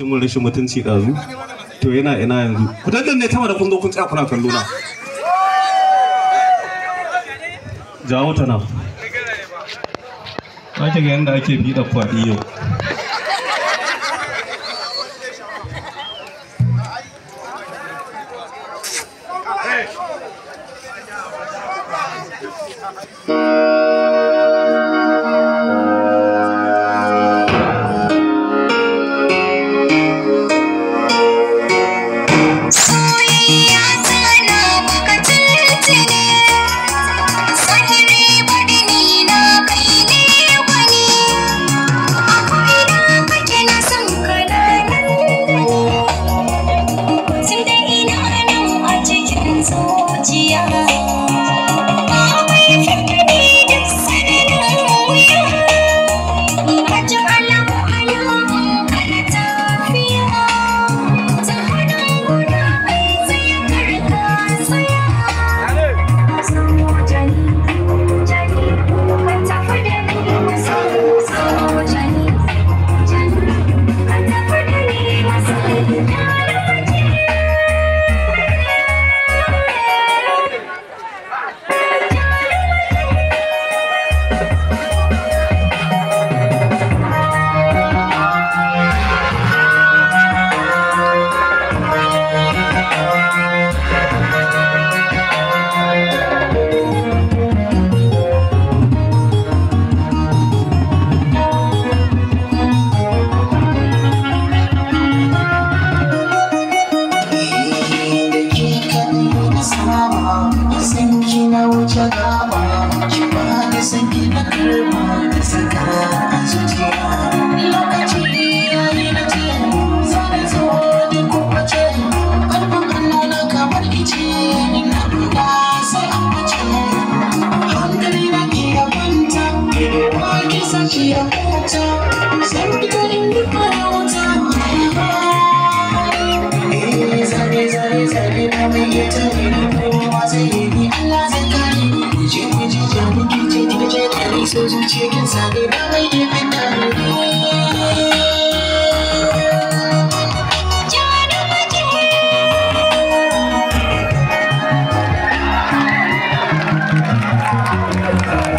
mun rashin mutunci ɗazu to yana ina yanzu ku daddanne ta da kun zo kun tsaya kuna kallo na jawo ta nan ba ki ga yanda ake fiɗa kwaɗi yau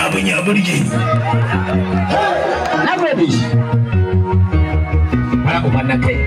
abin ya burge ni na gode shi bara uban nan kai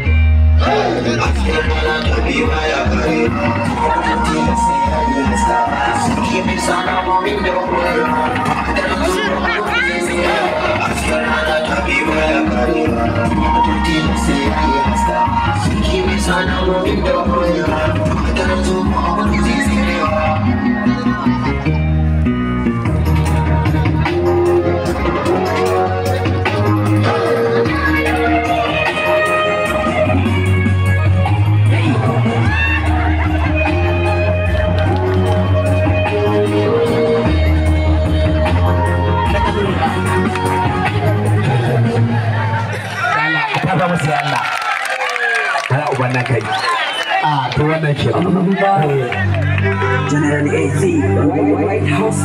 wannan kai to wannan ke General AC White House